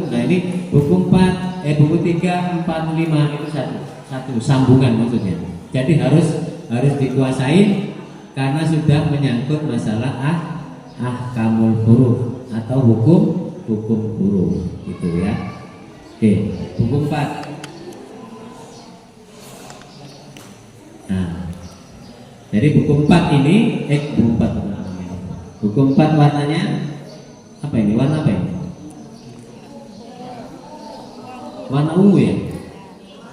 Nah ini buku 4, buku 3, 4, 5 itu satu sambungan maksudnya. Jadi harus dikuasain karena sudah menyangkut masalah ahkamul huruf atau hukum huruf gitu ya. Oke, buku 4. Nah, jadi buku 4 ini buku 4 namanya. Buku 4 warnanya apa ini? Warna apa ini? Warna ungu ya.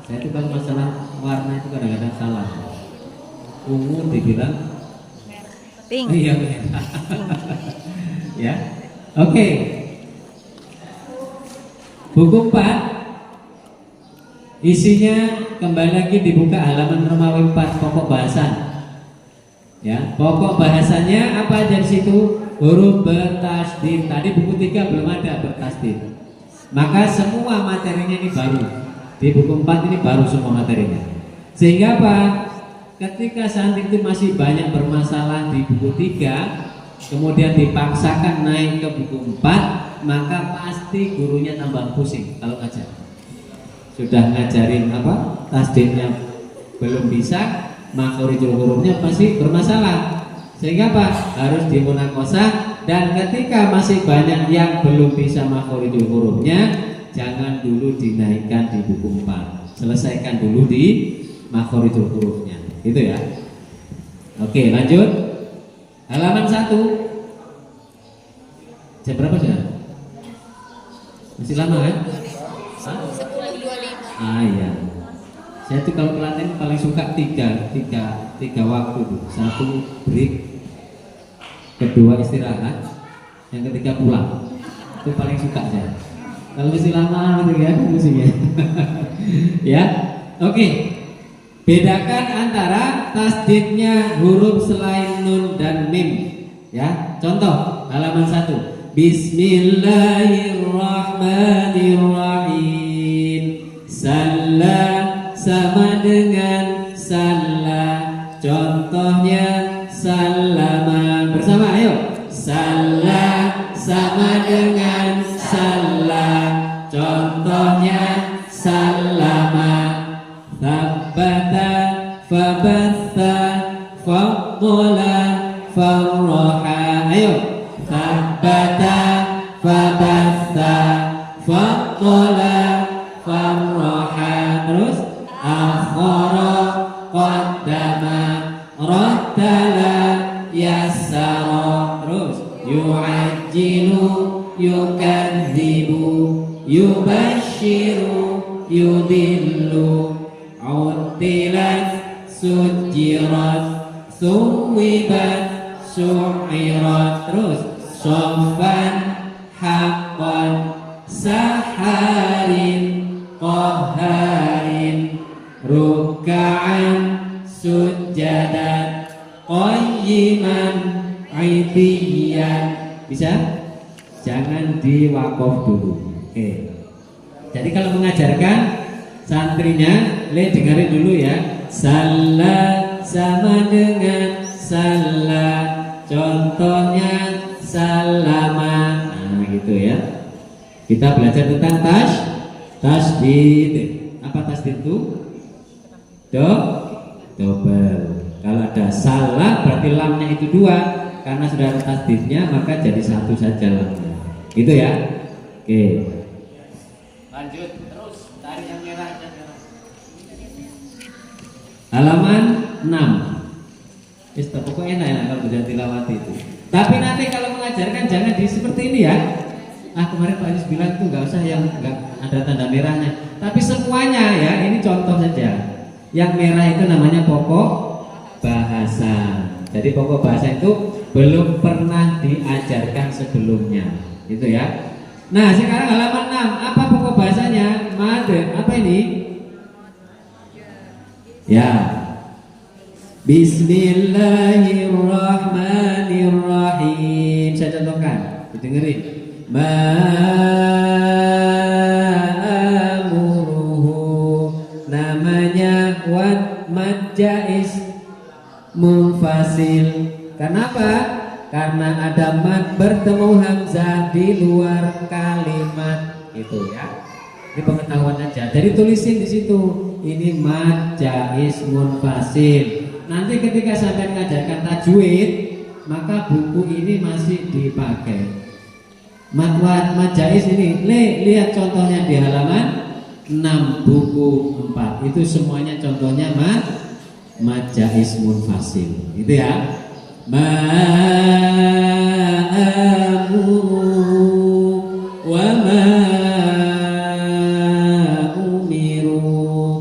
Saya itu kalau masalah warna itu kadang-kadang salah. Ungu dibilang pink. Iya. Ya. Oke. Buku 4 isinya kembali lagi dibuka halaman Romawi 4 pokok bahasan. Ya, pokok bahasannya apa aja di situ? Huruf bertasdid. Tadi buku 3 belum ada bertasdid. Maka semua materinya ini baru. Di buku 4 ini baru semua materinya. Sehingga apa? Ketika santri itu masih banyak bermasalah di buku 3, kemudian dipaksakan naik ke buku 4, maka pasti gurunya tambah pusing kalau ngajar. Sudah ngajarin apa? Tasdidnya belum bisa, makhorijul hurufnya pasti bermasalah. Sehingga apa? Harus dimunakosah. Dan ketika masih banyak yang belum bisa makhorijul hurufnya, jangan dulu dinaikkan di buku 4. Selesaikan dulu di makhorijul hurufnya. Gitu ya. Oke, lanjut. Halaman 1. Jam berapa sudah? Masih lama kan? 10.25. Iya. Saya tuh kalau pelatihan paling suka tiga waktu tuh. 1 break, kedua istirahat, yang ketiga pulang. Itu paling suka saya. Kalau masih lama gitu ya musiknya. Ya, oke. Bedakan antara tasdidnya huruf selain nun dan mim. Ya, contoh halaman 1. Bismillahirrahmanirrahim. Salah sama dengan salah. Contohnya salama. Bersama ayo. Salah sama dengan salah. Contohnya salama. Thabbata fabatha faddala farraha. Ayo. Thabbata fabatha faddala farraha. Terus akhara qaddama rattala yassara. Terus yu'ajjilu yukadzibu yubashiru yudillu utilat sujirat suwibat su'irat. Terus soffan haqqan saharin qaharin ruka'an sujadan qayyiman aidiyan. Bisa? Jangan diwakof dulu. Oke. Jadi kalau mengajarkan santrinya, dengarin dulu ya. Salah sama dengan salah. Contohnya salama. Nah, gitu ya. Kita belajar tentang tasdid. Apa tasdid itu? Double. Kalau ada salah berarti lamnya itu 2. Karena sudah ada tasdidnya maka jadi 1 saja lamnya. Gitu ya. Oke. Lanjut terus tarik yang merah. Halaman 6. Pokoknya enak kalau bisa dilawati itu. Tapi nanti kalau mengajarkan jangan di seperti ini ya. Kemarin Pak Yus bilang itu nggak usah yang nggak ada tanda merahnya. Tapi semuanya ya, ini contoh saja. Yang merah itu namanya pokok bahasa. Jadi pokok bahasa itu belum pernah diajarkan sebelumnya, gitu ya. Nah sekarang halaman 6, apa pokok bahasanya? Made, apa ini? Ya. Bismillahirrahmanirrahim. Saya contohkan, didengerin. Ma'amuruhu. Namanya wat majais munfasil. Kenapa? Karena ada mad bertemu hamzah di luar kalimat. Gitu ya. Ini pengetahuan aja. Jadi tulisin di situ. Ini mad jaiz munfasil. Nanti ketika sampai mengajarkan tajwid, maka buku ini masih dipakai. Mad jaiz ini, lihat contohnya di halaman 6 buku 4. Itu semuanya contohnya mad jaiz munfasil. Gitu ya. Ma'amuru wa ma'umiru.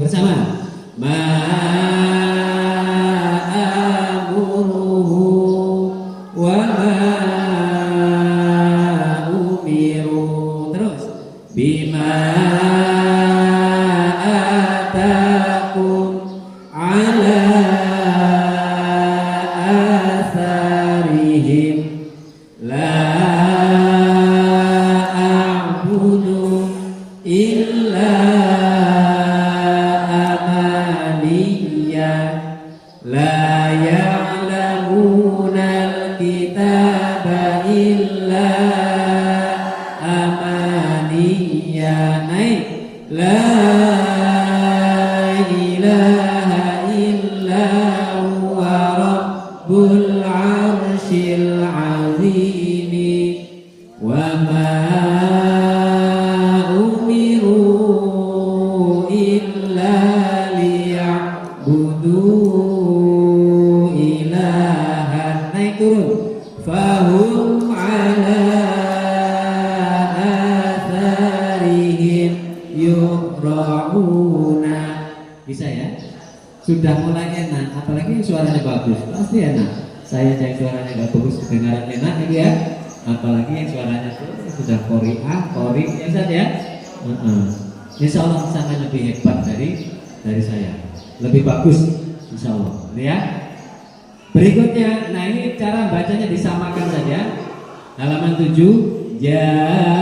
Bersama. Ma'amuru wa ma'umiru. Terus. Bima atakum ala la a'budu illa amaniya la ya'lamuna al-kitaba illa amaniya la ilaha illa huwa rabbul arsyil azim wa ma umiru illa liya'budu ilahan. Naik turun. Fahum ala atharihim yuhra'una. Bisa ya? Sudah mulai enak, apalagi suaranya bagus, pasti enak. Saya yang suaranya nggak bagus, kedengaran enak ini ya. Apalagi yang suaranya sudah kori ya Ustaz ya. Insya Allah sangat lebih hebat dari saya, lebih bagus Insya Allah. Ya. Berikutnya, nah ini cara bacanya disamakan saja. Halaman 7, ja'a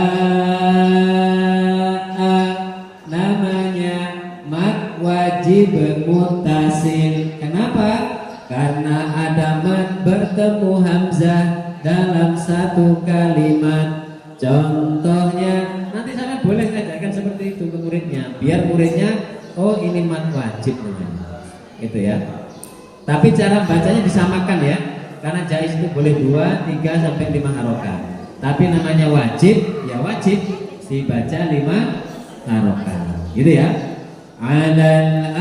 namanya mad wajib muttasil. Kenapa? Karena ada mad bertemu hamzah dalam satu kalimat. Contohnya, nanti saya boleh ngajarkan seperti itu ke muridnya, biar muridnya oh ini mad wajib namanya. Gitu ya. Tapi cara bacanya disamakan ya. Karena jaiz itu boleh 2, 3 sampai 5 harokat. Tapi namanya wajib, ya wajib dibaca 5 harokat. Gitu ya. Alal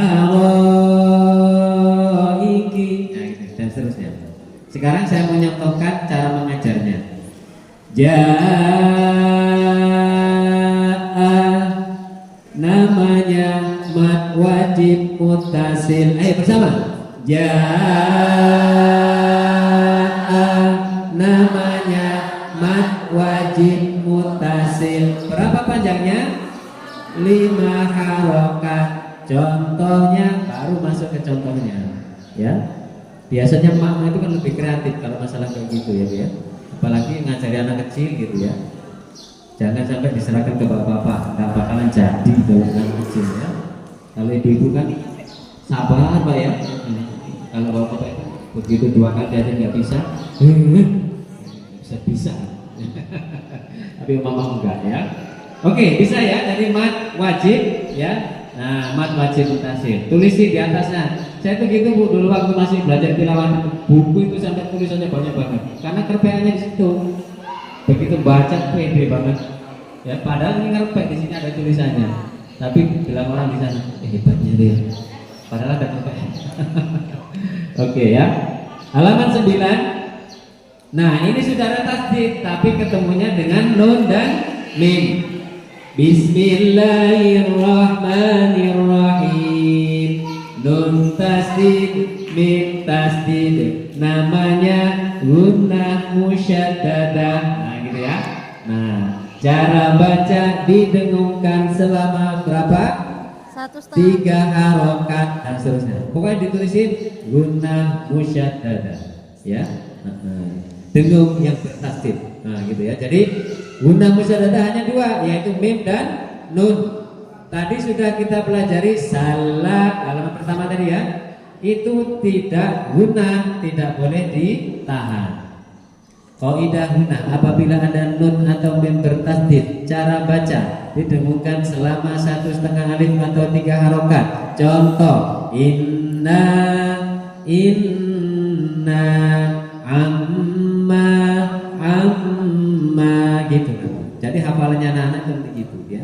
araiki, nah gitu, dan seterusnya. Sekarang saya mau nyontohkan cara mengajarnya. Ja'a namanya mad wajib muttasil. Ayo bersama. Ja'a namanya mad wajib muttasil. Berapa panjangnya? 5 harokat. Contohnya baru masuk ke contohnya ya. Biasanya makna itu kan lebih kreatif kalau masalah kayak gitu ya. Apalagi ngajari anak kecil gitu ya. Jangan sampai diserahkan ke bapak-bapak, nggak bakalan jadi kalau anak kecil ya. Kalau ibu-ibu kan sabar Pak ya. Kalau bapak-bapak itu begitu 2 kali aja nggak bisa, bisa. Tapi mama enggak ya. Oke, bisa ya. Jadi mad wajib ya. Nah, mad wajib muttasil. Tulisi di atasnya. Saya tuh gitu Bu, dulu waktu masih belajar tilawah buku itu sampai tulisannya banyak banget. Karena kerpeannya di situ. Begitu baca pede banget. Ya, padahal ini ngerpek di sini ada tulisannya. Tapi bilang orang di sana, hebatnya dia. Padahal ada kerpean. Oke ya. Halaman 9. Nah, ini sudah ada tasdid, tapi ketemunya dengan nun dan mim. Bismillahirrahmanirrahim. Nun tasdid, mim tasdid. Namanya gunnah musyaddadah. Nah, gitu ya. Nah, cara baca didengungkan selama berapa? 1,5 3 harokat dan seterusnya. Pokoknya ditulisin gunnah musyaddadah. Ya. Dengung yang bertasdid. Nah, gitu ya. Jadi gunnah musyaddadah hanya 2, yaitu mim dan nun. Tadi sudah kita pelajari salat halaman pertama tadi ya. Itu tidak gunnah, tidak boleh ditahan. Qaidah huna, apabila ada nun atau mim bertasdid, cara baca didengungkan selama 1,5 alif atau 3 harokat. Contoh, inna amma gitu. Jadi hafalannya anak-anak seperti itu ya.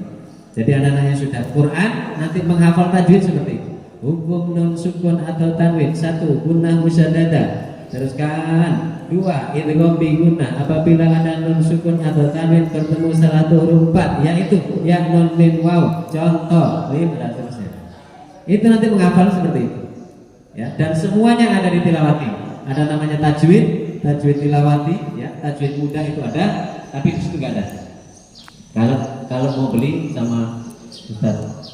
Jadi anak-anak yang sudah Quran nanti menghafal tajwid seperti itu. Hukum nun sukun atau tanwin. 1, gunnah musyaddada. Teruskan. 2, idgham bi gunnah, apabila ada nun sukun atau tanwin bertemu salah satu huruf 4, yaitu ya nun mim waw. Contoh, dan seterusnya. Itu nanti menghafal seperti itu. Ya, dan semuanya ada di tilawati. Ada namanya tajwid tilawati, ya, tajwid mudah itu ada, tapi di situ nggak ada. Kalau mau beli sama Ustaz,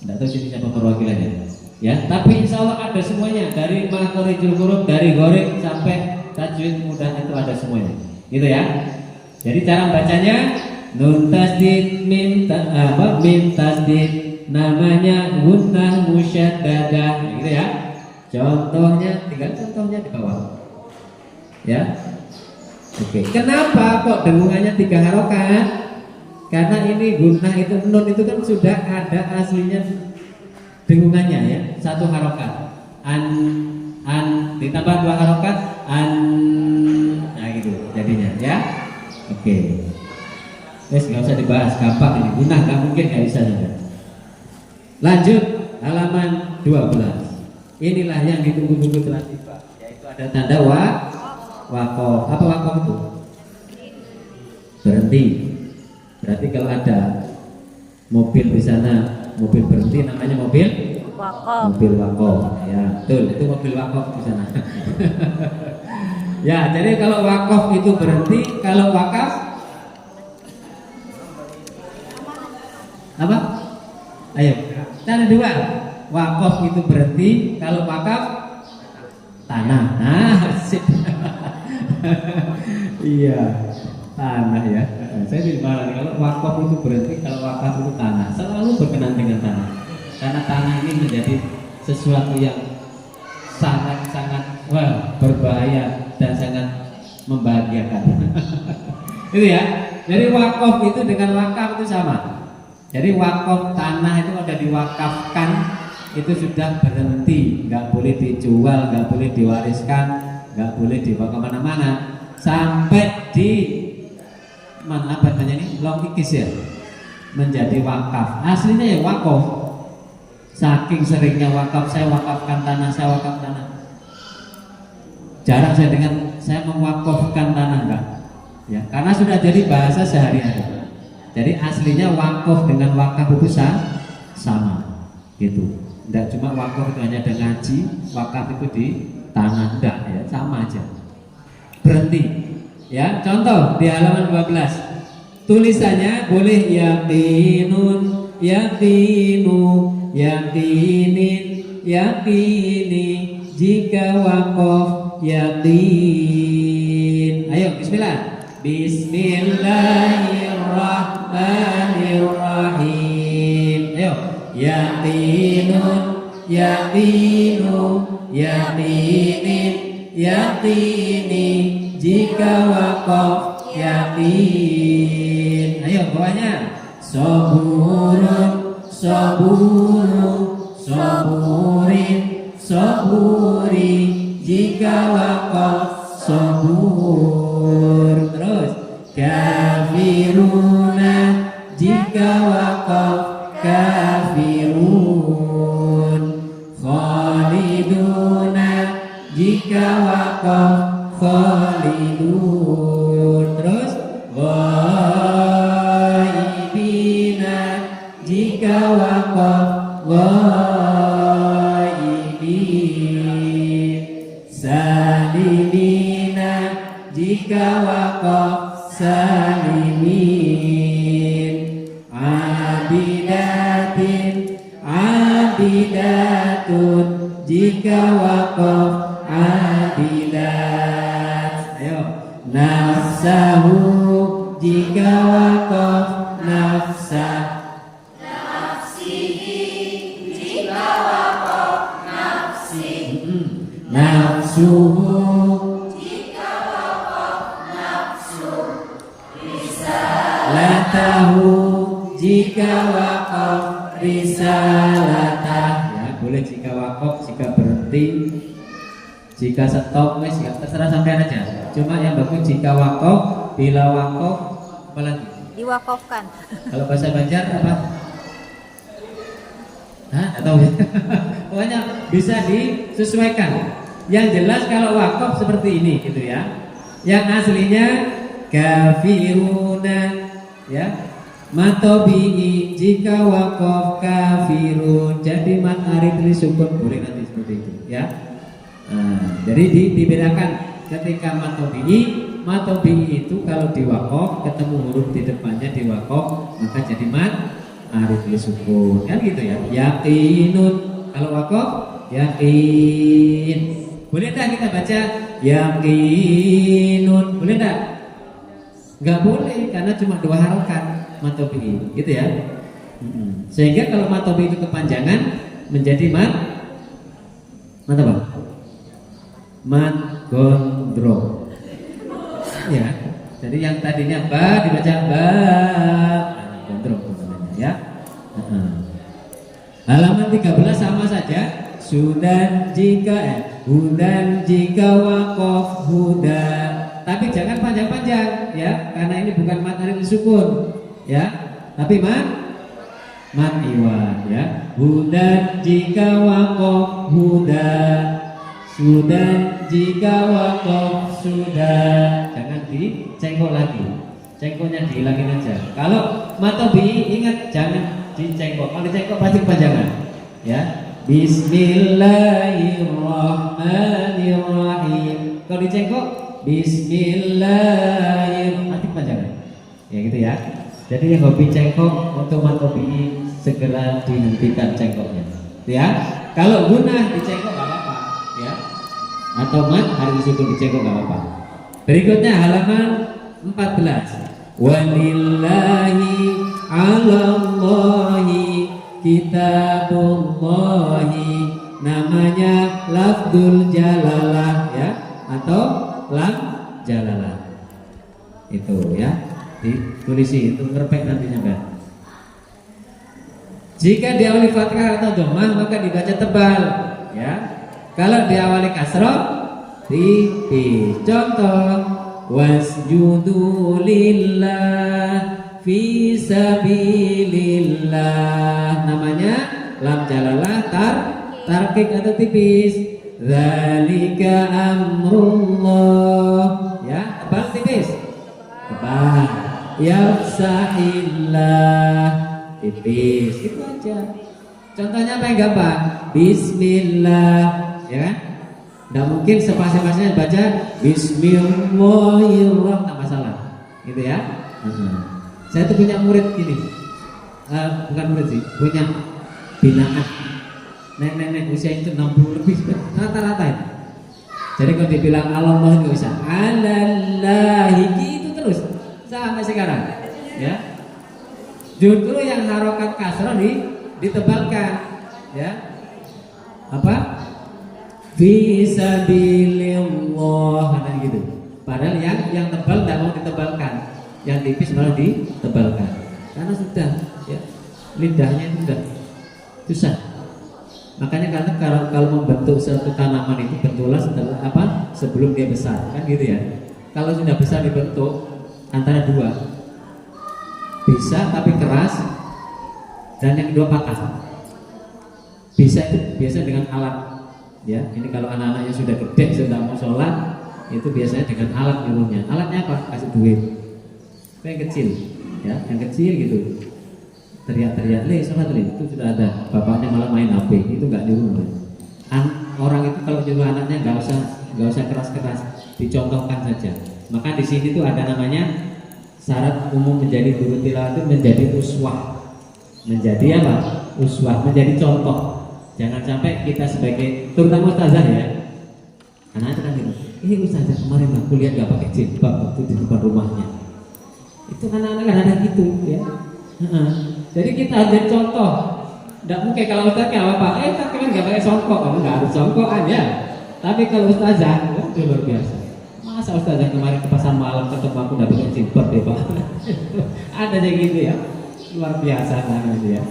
nggak tahu sini siapa perwakilannya. Ya, tapi insya Allah ada semuanya, dari makharijul huruf, dari goreng sampai tajwid mudah itu ada semuanya, gitu ya. Jadi cara bacanya nun tasdid mim tasdid, namanya gunnah musyaddadah, gitu ya. Contohnya, tinggal contohnya di bawah. Ya, oke. Kenapa kok dengungannya 3 harokat? Karena ini gunnah itu nun itu kan sudah ada aslinya dengungannya ya, 1 harokat. An ditambah 2 harokat nah gitu jadinya ya. Oke. Wes nggak usah dibahas, gampang ini. Gunnah nggak mungkin nggak bisa saja. Lanjut halaman 12. Inilah yang ditunggu-tunggu telah tiba, yaitu ada tanda waqaf. Apa waqaf itu? Berhenti. Berarti kalau ada mobil di sana, mobil berhenti namanya mobil waqaf. Mobil waqaf. Ya, betul. Itu mobil waqaf di sana. Ya, jadi kalau waqaf itu berhenti, kalau wakaf apa? Ayo, cara 2. Wakaf itu berhenti, kalau wakaf tanah. Nah, sip. Iya, tanah ya. Saya di mana nih, kalau wakaf itu berhenti, kalau wakaf itu tanah. Selalu berkenan dengan tanah. Karena tanah ini menjadi sesuatu yang sangat berbahaya dan sangat membahagiakan. Itu ya. Jadi wakaf itu dengan wakaf itu sama. Jadi wakaf tanah itu ada diwakafkan, itu sudah berhenti, nggak boleh dijual, nggak boleh diwariskan, nggak boleh dibawa kemana-mana sampai di mana namanya ini long ikis ya, menjadi wakaf. Aslinya ya wakaf. Saking seringnya wakaf, saya wakafkan tanah, saya wakaf tanah. Jarang saya dengan saya mewakafkan tanah enggak, ya, karena sudah jadi bahasa sehari-hari. Jadi aslinya wakaf dengan wakaf itu sama, gitu. Tidak cuma wakaf itu hanya ada ngaji, wakaf itu di tanah, enggak ya, sama aja. Berhenti. Ya, contoh di halaman 12. Tulisannya boleh yaqinun, yaqinu, yaqinin, yaqini. Jika wakaf yaqin. Ayo bismillah. Bismillahirrahmanirrahim. Ayo. Yaqinun, yaqinu, yaqinin, yaqini. Jika wakaf yaqin. Ayo bawahnya. Saburun, saburu, saburin, saburi. Jika wakaf sabur. Terus kafiruna. Jika wakaf kafirun. Khaliduna. Jika wakaf khalidun. Terus ghaibina. Jika wakaf ghaibin. Salimina. Jika wakaf salimin. Abidatin, abidatun. Jika wakaf abidat. Ayo. Nafsahu. Jika wakaf nafsah. Nafsihi. Jika wakaf nafsi. Nafsuhu. Jika wakaf tahu jika wakaf risalatah. Ya, boleh jika wakaf, jika berhenti, jika stop, wes ya terserah sampean aja. Cuma yang bagus jika wakaf, bila wakaf, apalagi? Diwakafkan. Kalau bahasa Banjar apa? Hah? Nggak tahu. Pokoknya bisa disesuaikan. Yang jelas kalau wakaf seperti ini gitu ya. Yang aslinya kafiruna ya. Matobi'i jika wakaf kafirun. Jadi mat arif sukun boleh nanti seperti itu ya. Jadi dibedakan ketika matobi'i itu kalau diwakaf ketemu huruf di depannya diwakaf maka jadi mat arif sukun kan gitu ya. Yakinun kalau wakaf yakin. Boleh tak kita baca yakinun? Boleh tak? Enggak boleh karena cuma 2 harokat matobi gitu ya. Sehingga kalau matobi itu kepanjangan menjadi mat apa? Mat gondrong. Ya. Jadi yang tadinya ba dibaca ba gondrong namanya ya. Halaman 13 sama saja. Hudan jika wakaf huda. Tapi jangan panjang-panjang ya, karena ini bukan mat arif sukun ya, tapi mat iwan ya. Hudan jika wakaf huda, sudan jika wakaf sudah. Jangan dicengkok lagi, cengkoknya dihilangin aja. Kalau matobi ingat jangan dicengkok, kalau dicengkok pasti kepanjangan ya. Bismillahirrahmanirrahim. Kalau dicengkok Bismillahirrahmanirrahim nanti panjangan. Ya gitu ya. Jadi yang hobi cengkok untuk matobi segera dihentikan cengkoknya. Ya. Kalau gunah dicengkok nggak apa-apa ya. Atau mat harus disuruh dicengkok nggak apa-apa. Berikutnya halaman 14. Walillahi 'alallahi kitabullahi, namanya lafdul jalalah ya, atau lam jalalah itu ya, ditulisi itu ngerpek nantinya kan. Jika diawali fathah atau dhammah maka dibaca tebal ya. Kalau diawali kasroh tipis. Contoh wasjudu lillah fi sabilillah, namanya lam jalalah tarkik atau tipis. Zalika amrullah ya, tebal tipis. Tebal. Yafsahillah tipis. Itu aja. Contohnya apa yang gampang? Bismillah ya kan? Nggak mungkin sepasang-pasangnya baca Bismillahirrahmanirrahim, tak masalah gitu ya. Saya tuh punya murid gini, bukan murid sih, punya binaan nenek-nenek usia itu 60 lebih rata-rata itu. Jadi kalau dibilang Allah nggak bisa, Allahi gitu terus sampai sekarang ya. Justru yang harokat kasrah ditebalkan ya. Apa? Fisabilillah kan gitu. Padahal yang tebal tidak mau ditebalkan, yang tipis malah ditebalkan karena sudah ya, lidahnya itu sudah susah. Makanya karena kalau membentuk suatu tanaman itu bentuklah setelah apa? Sebelum dia besar kan gitu ya. Kalau sudah besar dibentuk antara dua, bisa tapi keras, dan yang kedua patah. Bisa itu biasa dengan alat ya. Ini kalau anak-anaknya sudah gede, sudah mau sholat, itu biasanya dengan alat nyuruhnya. Alatnya apa? Kasih duit. Yang kecil ya, yang kecil gitu. Teriak-teriak, sholat itu sudah ada. Bapaknya malah main HP, itu nggak nyuruh. Orang itu kalau nyuruh anaknya nggak usah keras-keras, dicontohkan saja. Maka di sini tuh ada namanya syarat umum menjadi guru tilawah itu menjadi uswah. Menjadi apa? Uswah, menjadi contoh. Jangan sampai kita sebagai, terutama ustazah ya, anak-anak kan gitu, ini ustazah kemarin aku lihat gak pakai jilbab waktu di depan rumahnya. Itu anak-anak kan ada gitu ya. Jadi kita ada contoh. Tidak mungkin kalau ustazah kayak apa, tapi kan gak pakai songkok, kamu gak harus songkokan ya. Tapi kalau ustazah, itu luar biasa. Masa Ustazah kemarin ke pasar malam ketemu aku udah pakai jilbab deh Pak. Ada yang gitu ya. Luar biasa namanya ya.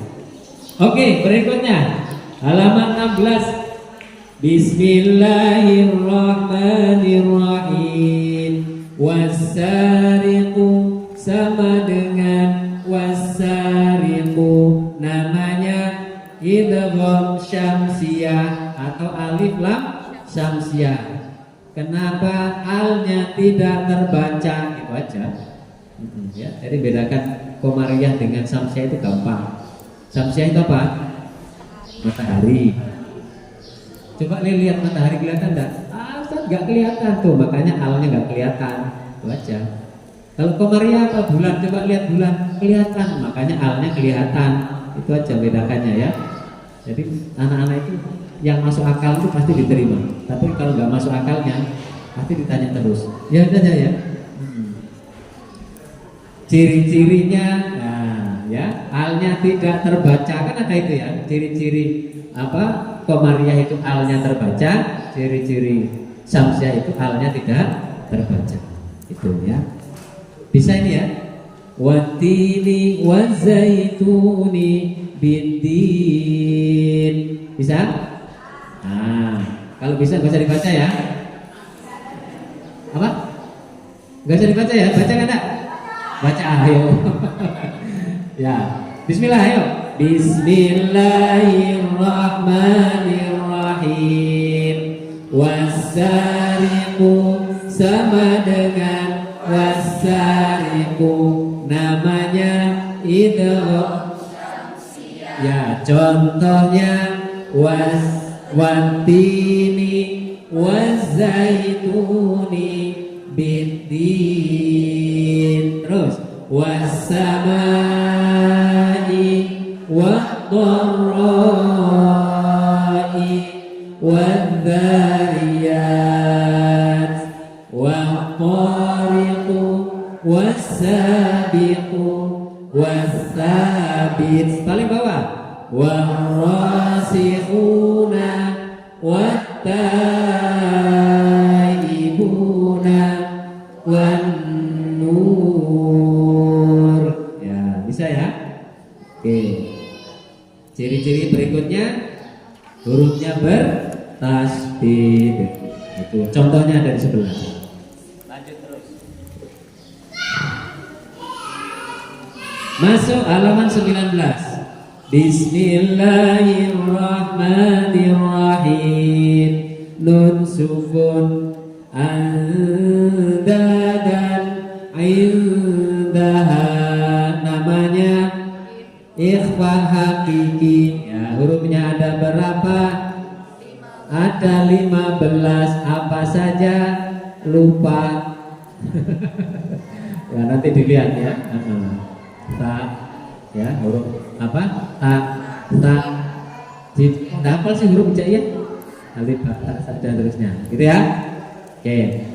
Oke, berikutnya halaman 16. Bismillahirrahmanirrahim. Wassariqu sama dengan wassariqu, namanya idgham syamsiyah atau alif lam syamsiyah. Kenapa alnya tidak terbaca? Itu aja. Ya, jadi bedakan komariah dengan syamsiyah itu gampang. Syamsiyah itu apa? Matahari. Coba lihat matahari kelihatan enggak? Ustaz enggak kelihatan tuh, makanya alnya enggak kelihatan. Itu aja. Kalau komariah apa? Bulan. Coba lihat bulan, kelihatan, makanya alnya kelihatan. Itu aja bedakannya ya. Jadi anak-anak itu yang masuk akal itu pasti diterima. Tapi kalau nggak masuk akalnya pasti ditanya terus. Ya udah ya. Ciri-cirinya, nah ya, alnya tidak terbaca, kan ada itu ya. Ciri-ciri apa? Komariah itu alnya terbaca. Ciri-ciri syamsiyah itu alnya tidak terbaca. Itu ya. Bisa ini ya. Watini wazaituni bidin. Bisa? Nah, kalau bisa nggak usah dibaca ya. Apa? Nggak usah dibaca ya. Baca kan enggak? Baca ayo. Ya. Bismillah ayo. Bismillahirrahmanirrahim. Wassariqu sama dengan wassariqu, namanya idgham. Ya, contohnya watini wazaituni bidin. Terus wassamai wadharrai wadhariyat wattariqu wassabiqu wassabit. Paling bawah warrasikhuna wattaibuna wan nur. Ya, bisa ya? Oke. Ciri-ciri berikutnya hurufnya bertasdid. Itu contohnya dari sebelah. Lanjut terus. Masuk halaman 19. Bismillahirrahmanirrahim. Nun sukun andadan indaha, namanya ikhfa hakiki. Ya, hurufnya ada berapa? Ada 15. Apa saja? Lupa. Ya, nanti dilihat ya. Ta, ya, huruf apa? Ta, hafal sih huruf hijaiyah? Alif, ba, ta, dan terusnya. Gitu ya. Oke.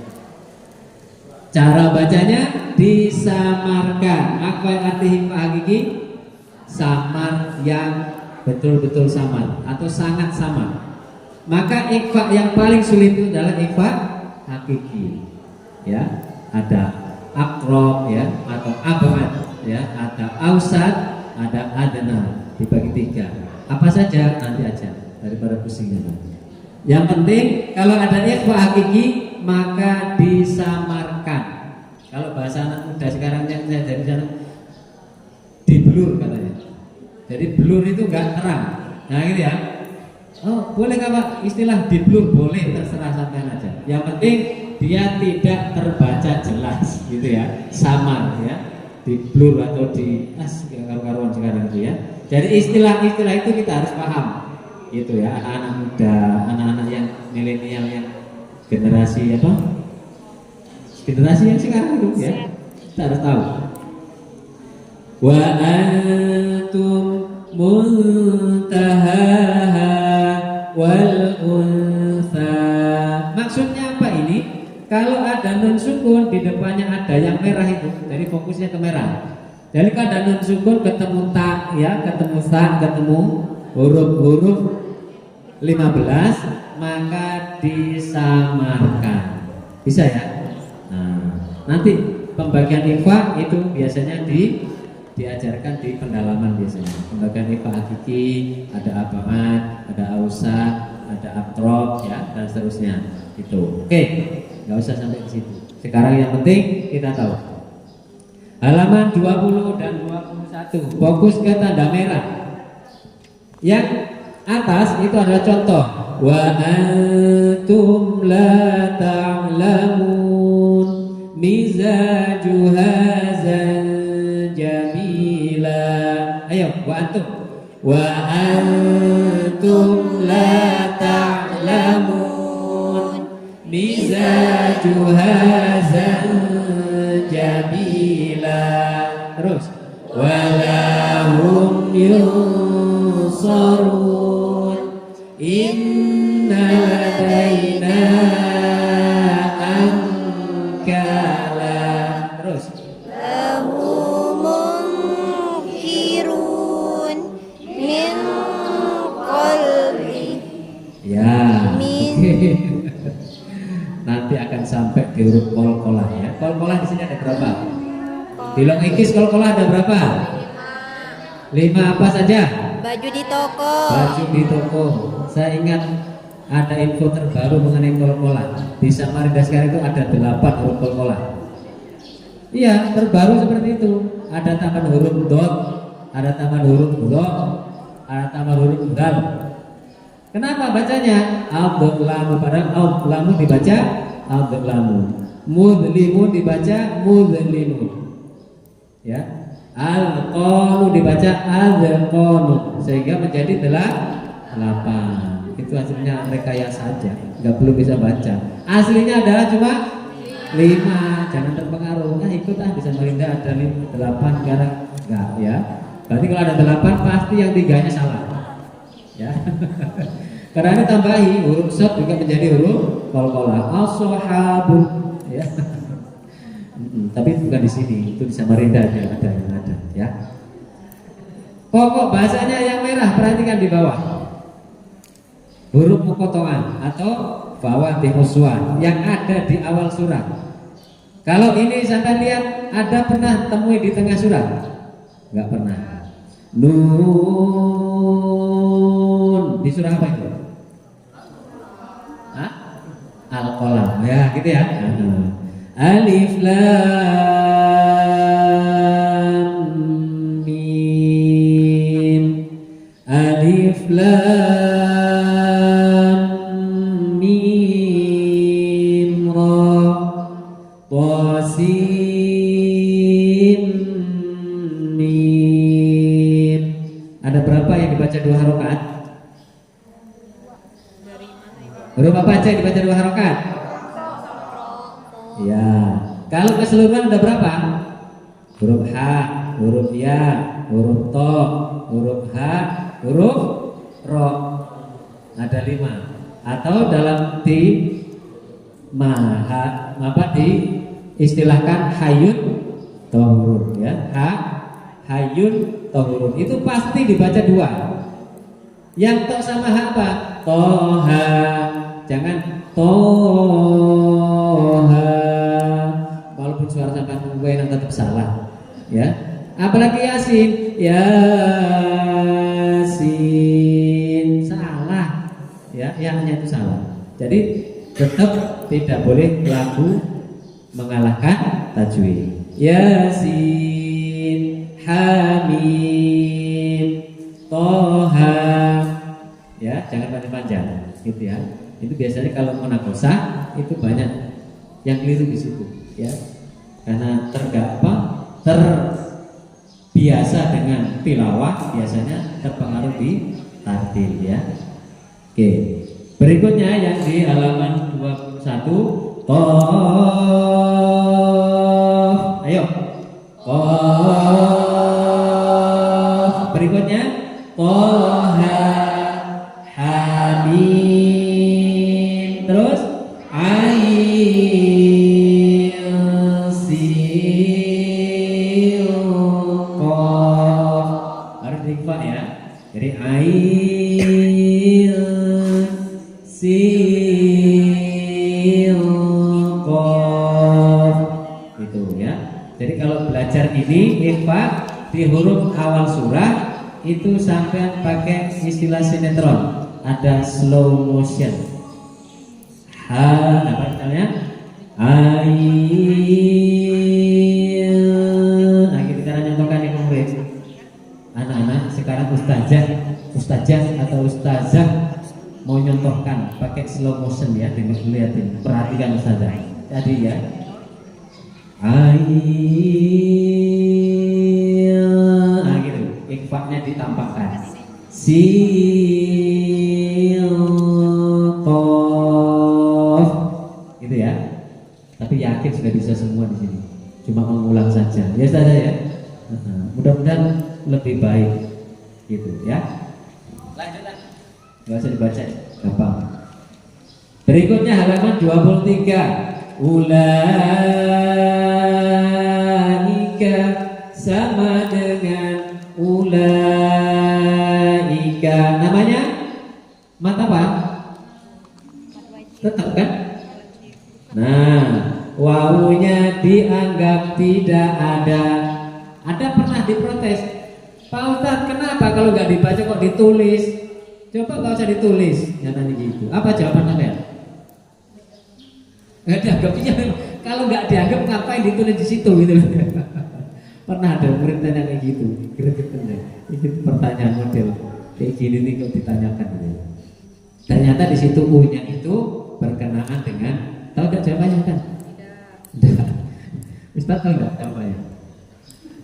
Cara bacanya disamarkan. Apa yang arti hikmah hakiki? Samar yang betul-betul samar atau sangat samar. Maka ikhfa yang paling sulit itu adalah ikhfa hakiki. Ya, ada aqrab ya atau abad ya, ada ausat, ada adna, dibagi 3. Apa saja nanti aja daripada pusingnya. Yang penting kalau ada ikhfa hakiki maka disamarkan. Kalau bahasa anak muda sekarang yang saya dari sana diblur katanya. Jadi blur itu enggak terang. Nah gitu ya. Oh boleh nggak Pak istilah diblur? Boleh, terserah sampean aja. Yang penting dia tidak terbaca jelas gitu ya, samar ya, diblur atau di karuan sekarang itu ya. Jadi istilah-istilah itu kita harus paham gitu ya, anak-anak muda, anak-anak yang milenial, yang generasi apa? Generasi yang sekarang itu ya, kita harus tahu. Wa antum muntahaha wal unsa. Maksudnya apa ini? Kalau ada nun sukun di depannya ada yang merah itu, jadi fokusnya ke merah. Jadi kalau ada nun sukun ketemu ta ya, ketemu sa, ketemu huruf-huruf 15 maka disamarkan. Bisa ya? Nanti pembagian IFA itu biasanya diajarkan di pendalaman biasanya. Pembagian IFA hakiki, ada abad, ada ausat, ada akrob ya dan seterusnya. Itu. Oke, nggak usah sampai ke situ. Sekarang yang penting kita tahu. Halaman 20 dan 21. Fokus ke tanda merah. Yang atas itu adalah contoh. Wa antum la ta'lamun mizajuha zanjabila. Ayo, wa antum la ta'lamun mizajuha zanjabila. Terus walahum yunsarun inna ladaina ankala. Terus lahum kirun min qalbi. ya nanti akan sampai di huruf kol-kolah ya. Kol-kolah di sini ada berapa? Bilang ikis kol-kolah ada berapa? 5 apa saja? Baju di toko. Baju di toko. Saya ingat ada info terbaru mengenai kol-kolah. Di Samarinda sekarang itu ada 8 huruf kol-kolah. Iya, terbaru seperti itu. Ada tambahan huruf dot, ada tambahan huruf dot, ada tambahan huruf dal. Kenapa bacanya al-lamu? Padahal al-lamu dibaca al-lamu. Mudlimun dibaca mudlimun. Ya, al-qanu dibaca al-qanu, sehingga menjadi 8. Itu hasilnya rekayasa saja, nggak perlu bisa baca. Aslinya adalah cuma 5. Jangan terpengaruh. Nah, ikut bisa Samarinda ada 8 sekarang enggak ya. Berarti kalau ada 8 pasti yang 3-nya salah. Ya. Karena ini tambahi huruf shad juga menjadi huruf qalqalah. As-sahabu ya. Tapi bukan di sini, itu di Samarinda yang ada ya. Pokok bahasanya yang merah, perhatikan di bawah. Huruf muqatta'ah atau fawathih uswan yang ada di awal surat. Kalau ini sampai lihat ada pernah temui di tengah surat? Enggak pernah. Nun di surah apa itu? Hah? Al-Qalam. Ya, gitu ya. Alif lam mim. Alif lam mim ra ta sin mim. Ada berapa yang dibaca 2 harokat? Huruf apa aja yang dibaca 2 harokat? Ya, kalau keseluruhan ada berapa? Huruf H, huruf Ya, huruf To, huruf H, huruf Ro. Ada 5. Atau dalam diistilahkan hayun tohurun ya. Hayun tohurun itu pasti dibaca 2. Yang to sama H apa? Toha. Jangan toha. Walaupun suara sampai enak tetap salah ya. Apalagi Yasin, Yasin salah ya, yang-nya itu salah. Jadi tetap tidak boleh lagu mengalahkan tajwid. Yasin, Hamim, Toha ya, jangan panjang-panjang gitu ya. Itu biasanya kalau munaqashah itu banyak yang keliru di situ ya. Karena terbiasa dengan tilawah biasanya terpengaruh di tartil ya. Oke. Berikutnya yang di halaman 21 Qaf. Ayo. Qaf. Berikutnya Toha, Hamim. Terus Ain, Sin, Qaf. Harus diikhfa ya. Jadi Ain, Sin, Qaf. Jadi kalau belajar ini ikhfa di huruf awal surah itu sampai pakai istilah sinetron, ada slow motion. Apa namanya? Nah, kita nyontohkan ini murid. Anak-anak sekarang ustazah atau ustazah mau nyontohkan pakai slow motion ya, lihatin, perhatikan ustazah. Tadi ya. Nah gitu, ikhfa-nya ditampakkan. Qaf. Gitu ya. Tapi yakin sudah bisa semua di sini. Cuma mengulang saja. Ya ustazah ya. Mudah-mudahan lebih baik gitu ya. Lanjutlah. Enggak usah dibaca, gampang. Berikutnya halaman 23. Ulaika sama dengan ulaika. Namanya mat apa? Tetap kan? Nah, wawunya dianggap tidak ada. Ada pernah diprotes, Pak Ustadz, kenapa kalau nggak dibaca kok ditulis? Coba nggak usah ditulis, nyatanya gitu. Apa jawaban kalian? Nggak dianggap, iya. Kalau nggak dianggap ngapain ditulis di situ gitu? Pernah ada murid tanya kayak gitu, gregetan ya. Itu pertanyaan model kayak gini nih kok ditanyakan gitu. Ternyata di situ U-nya itu berkenaan dengan, tahu nggak jawabannya kan? Tidak. Ustadz tahu nggak jawabannya?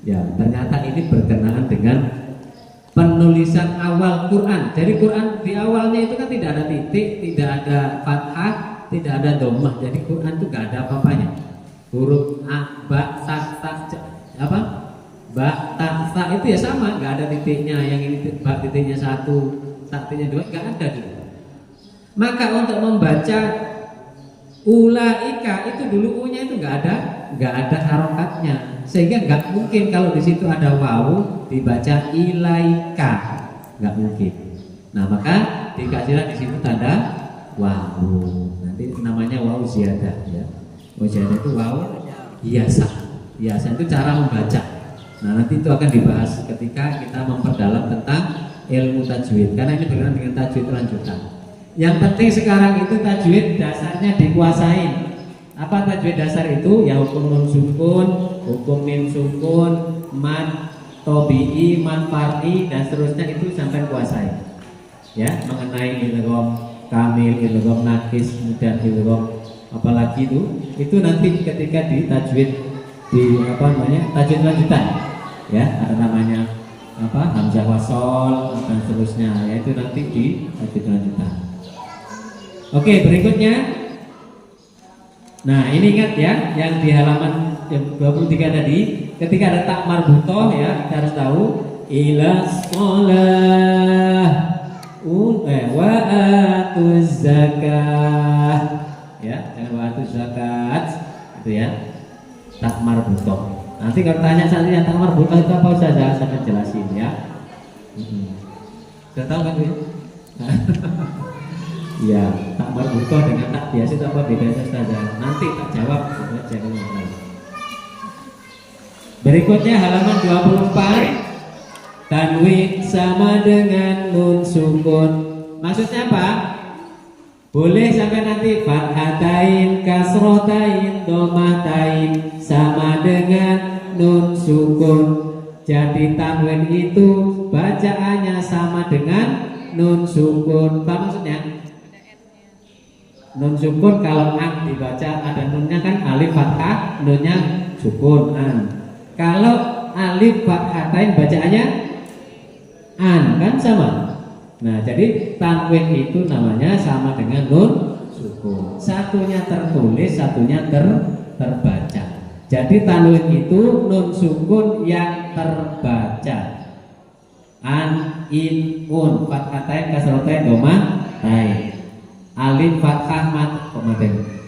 Ya, ternyata ini berkenaan dengan penulisan awal Quran. Jadi Quran di awalnya itu kan tidak ada titik, tidak ada fathah, tidak ada dhammah. Jadi Quran itu nggak ada apa-apanya. Huruf a, ba, ta, apa? Ba, ta itu ya sama, nggak ada titiknya. Yang ini ba titiknya 1, ta titiknya 2, nggak ada dulu. Maka untuk membaca ulaika itu dulu u-nya itu nggak ada harokatnya. Sehingga nggak mungkin kalau di situ ada wawu dibaca ilaika, nggak mungkin. Nah maka dikasihlah di situ tanda wawu. Nanti namanya wawu ziyadah ya. Wawu ziyadah itu wawu hiasan. Hiasan itu cara membaca. Nah nanti itu akan dibahas ketika kita memperdalam tentang ilmu tajwid. Karena ini berkenaan dengan tajwid lanjutan. Yang penting sekarang itu tajwid dasarnya dikuasain. Apa tajwid dasar itu? Ya hukum nun sukun, hukum mim sukun, mad tobi'i, mad far'i dan seterusnya itu sampai kuasai. Ya, mengenai idgham kamil, idgham nakis, kemudian idgham apalagi itu nanti ketika di tajwid di apa namanya? Tajwid lanjutan. Ya, ada namanya apa? Hamzah wasol dan seterusnya. Ya itu nanti di tajwid lanjutan. Oke, berikutnya. Nah ini ingat ya, yang di halaman 23 tadi, ketika ada tak marbutoh ya, kita harus tahu ila sholah wa atuz zakah ya, jangan wa atuz zakat itu ya, tak marbutoh. Nanti kalau tanya seandainya tak marbutoh itu apa saja, saya akan jelasin ya. Sudah tahu kan ya? Ya, tak marbutoh dengan tak biasa itu apa bedanya saja? Nanti tak jawab, jangan lupa. Berikutnya halaman 24. Tanwin sama dengan nun sukun. Maksudnya apa? Boleh sampai nanti fathatain, kasrotain, domahtain sama dengan nun sukun. Jadi tanwin itu bacaannya sama dengan nun sukun. Apa maksudnya? Nun sukun kalau an dibaca ada nunnya kan alif fathah, nunnya sukun an. Kalau alif fathatain bacaannya an kan sama. Nah jadi tanwin itu namanya sama dengan nun sukun. Satunya tertulis, satunya terbaca. Jadi tanwin itu nun sukun yang terbaca. An, in, un, fathatain, kasrotain, domahtain. Alif fathah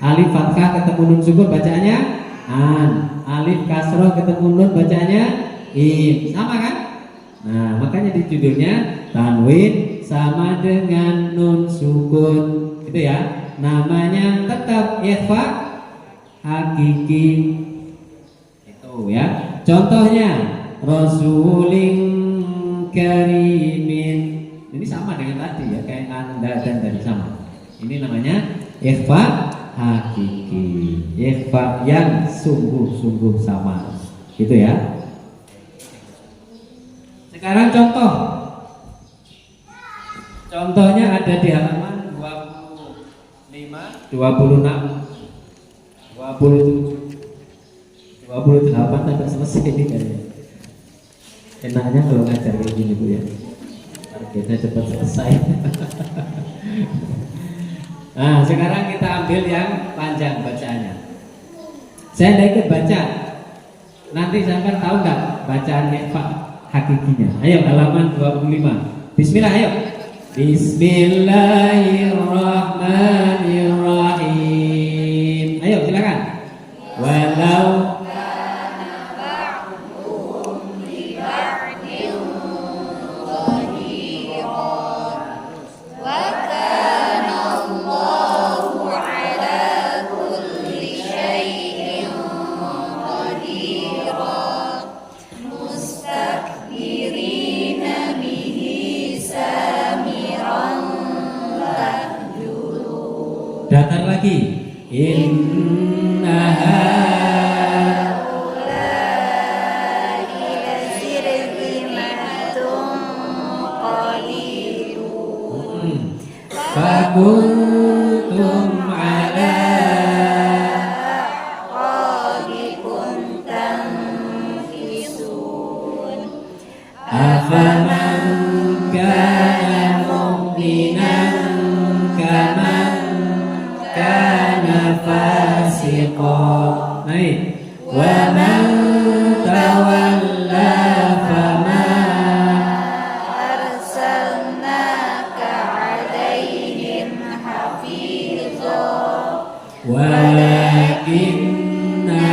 alif fathah ketemu nun sukun bacaannya an, alif kasroh ketemu nun bacaannya in, sama kan? Nah makanya di judulnya tanwin sama dengan nun sukun itu ya, namanya tetap ikhfa hakiki. Itu Oh ya. Contohnya Rasulin Karimin. Ini sama dengan tadi ya, kayak Anda dan tadi sama. Ini namanya ikhfa hakiki. Ikhfa yang sungguh-sungguh sama. Gitu ya. Sekarang contoh. Contohnya ada di halaman 25, 26, 27, 28 sampai selesai ini kayaknya. Enaknya kalau ngajar kayak gini Bu ya. Targetnya cepat selesai. Nah, sekarang kita ambil yang panjang bacaannya. Saya tidak ikut baca. Nanti sampai tahu nggak bacaan ikhfa hakikinya? Ayo halaman 25. Bismillah ayo. Bismillahirrahmanirrahim. Ayo silakan. Walau datar lagi. Innaha fakuntum ala afaman kana mu'minan kaman kana fasiqan. Naik. Wa man tawalla fama arsalnaka alaihim hafizha walakinna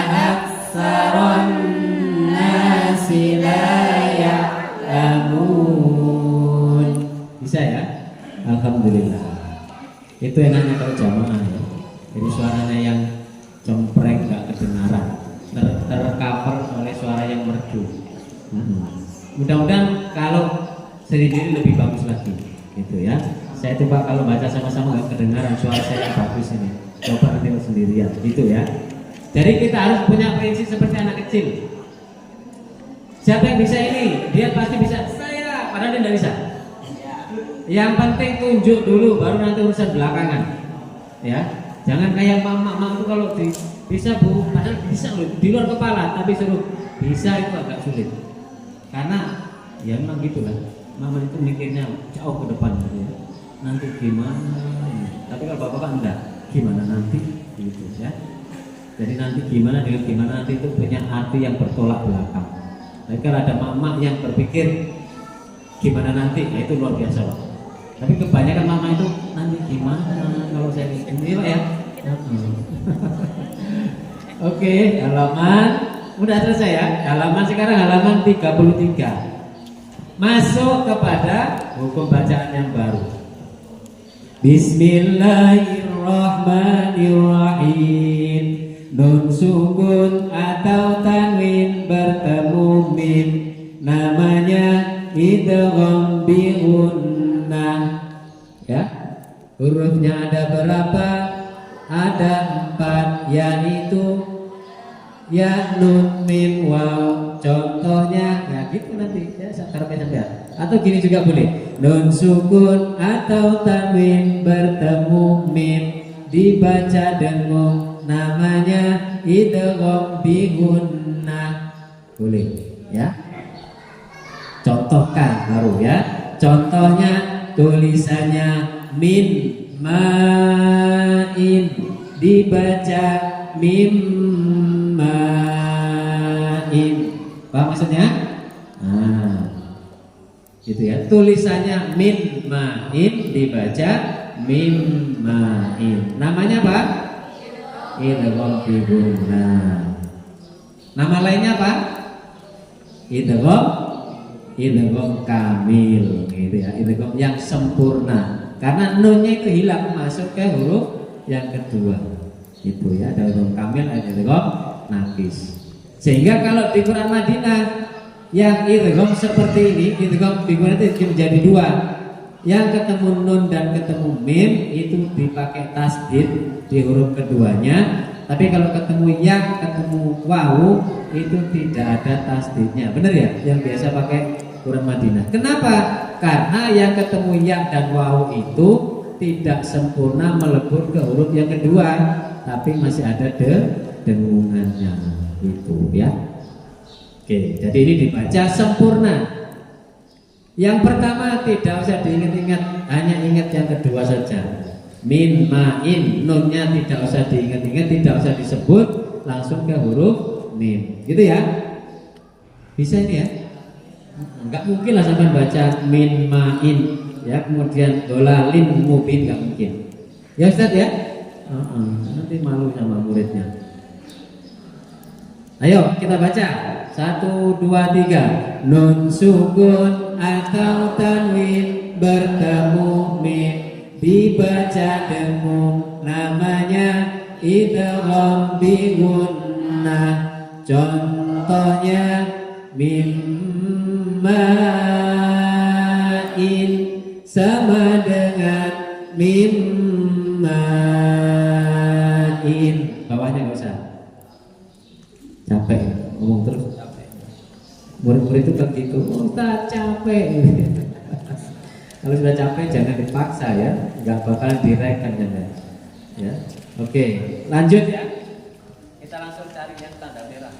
aktsaran nasi la ya'lamun. Bisa ya? Alhamdulillah. Itu enaknya kalau jamaah ya. Jadi suaranya yang cempreng nggak kedengaran, tercover oleh suara yang merdu. Mudah-mudahan kalau sendiri lebih bagus lagi, gitu ya. Saya coba kalau baca sama-sama nggak kedengaran suara saya yang bagus ini. Coba nanti sendirian, gitu ya. Jadi kita harus punya prinsip seperti anak kecil. Siapa yang bisa ini? Dia pasti bisa. Saya, padahal dia tidak bisa. Yang penting tunjuk dulu, baru nanti urusan belakangan. Ya, jangan kayak mama itu kalau bisa Bu, padahal bisa loh di luar kepala, tapi suruh bisa itu agak sulit. Karena ya memang gitulah. Mama itu mikirnya jauh ke depan gitu ya. Nanti gimana? Tapi kalau bapak enggak, gimana nanti gitu ya. Jadi nanti gimana dengan gimana nanti itu punya arti yang bertolak belakang. Tapi kalau ada mama yang berpikir gimana nanti, ya itu luar biasa Pak. Tapi kebanyakan mama itu nanti gimana kalau saya ini Pak ya. Oke, halaman udah selesai ya. Halaman sekarang halaman 33. Masuk kepada hukum bacaan yang baru. Bismillahirrahmanirrahim. Nun sukun atau tanwin bertemu mim, namanya idgham bi gunnah. Ya, hurufnya ada berapa? Ada 4, yaitu ya, nun, mim, waw. Contohnya ya gitu nanti ya, sampai. Atau gini juga boleh. Nun sukun atau tanwin bertemu mim, dibaca dengung, namanya idgham bi gunnah. Boleh ya. Contohkan baru ya. Contohnya tulisannya min ma'in, dibaca mim ma'in. Paham maksudnya? Nah, gitu ya. Tulisannya min ma'in, dibaca mim ma'in. Namanya apa? Idgham bi gunnah. Nama lainnya apa? Idgham kamil, gitu ya. Idgham yang sempurna. Karena nunnya itu hilang, masuk ke huruf yang kedua. Itu ya, ada idgham kamil, ada idgham naqis. Sehingga kalau di Quran Madinah yang idgham seperti ini, idgham di Quran itu menjadi dua. Yang ketemu nun dan ketemu mim itu dipakai tasdid di huruf keduanya. Tapi kalau ketemu yang, ketemu wawu itu tidak ada tasdidnya. Benar ya? Yang biasa pakai Quran Madinah. Kenapa? Karena yang ketemu yang dan wawu itu tidak sempurna melebur ke huruf yang kedua, tapi masih ada dengungannya. Itu ya. Oke, jadi ini dibaca sempurna. Yang pertama tidak usah diingat-ingat, hanya ingat yang kedua saja. Min ma'in, nunnya tidak usah diingat-ingat, tidak usah disebut, langsung ke huruf mim. Gitu ya. Bisa ini ya? Enggak mungkin lah sampai baca min ma'in ya, kemudian dolalin mubin, enggak mungkin. Ya Ustaz ya? Nanti malu sama muridnya. Ayo kita baca 1, 2, 3. Nun sukun atau tanwin bertemu mim dibaca dengung, namanya idgham bi gunnah. Contohnya mim ma'in sama dengan mim ma'in. Bawahnya nggak usah. Capek ngomong terus, capek. Murid-murid itu kan gitu, Ustaz capek. Kalau sudah capek jangan dipaksa ya, nggak bakalan direkan ya. Oke, lanjut ya. Kita langsung cari yang tanda merah.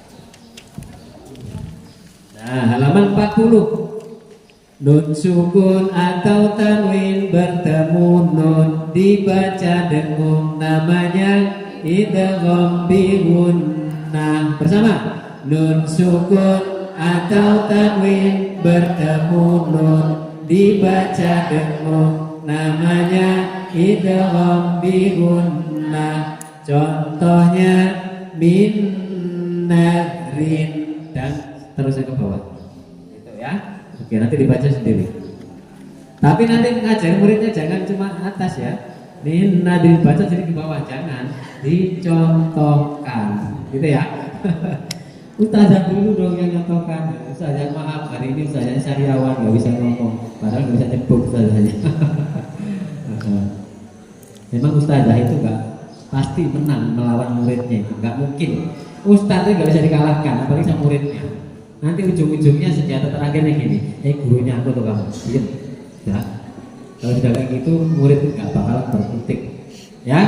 Nah, halaman 40. Nun sukun atau tanwin bertemu nun dibaca dengung, namanya idgham bi gunnah. Bersama. Nun sukun atau tanwin bertemu nun dibaca dengung, namanya idgham bi gunnah. Contohnya min nadrin, dan terusnya ke bawah. Gitu ya. Oke, nanti dibaca sendiri. Tapi nanti ngajarin muridnya jangan cuma atas ya. Min nadrin baca jadi ke bawah, jangan, dicontohkan. Gitu ya. Ustazah dulu dong yang nyontohkan. Ustazah maaf, hari ini ustazahnya Sariawan, gak bisa ngomong. Padahal gak bisa nyebut ustazahnya. Memang ustazah itu gak pasti menang melawan muridnya, itu gak mungkin. Ustaznya gak bisa dikalahkan, apalagi sama muridnya. Nanti ujung-ujungnya senjata terakhirnya gini, gurunya aku tuh kamu, diam. Ya. Kalau sudah kayak gitu, murid itu gak bakalan berkutik. Ya,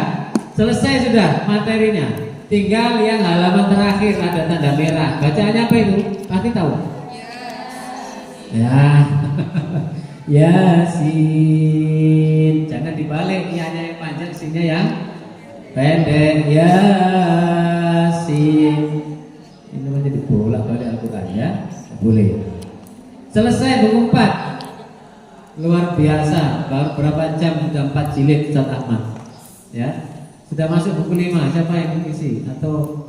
selesai sudah materinya. Tinggal yang halaman terakhir ada tanda merah. Bacaannya apa itu? Pasti tahu. Ya. Yasin. Jangan dibalik, ianya yang panjang, sinnya yang pendek. Yasin. Ini menjadi bolak-balik Al-Quran ya. Boleh. Selesai buku 4. Luar biasa. Baru berapa jam sudah 4 jilid Ustaz Ahmad. Ya. Sudah masuk buku 5. Siapa yang mengisi? Atau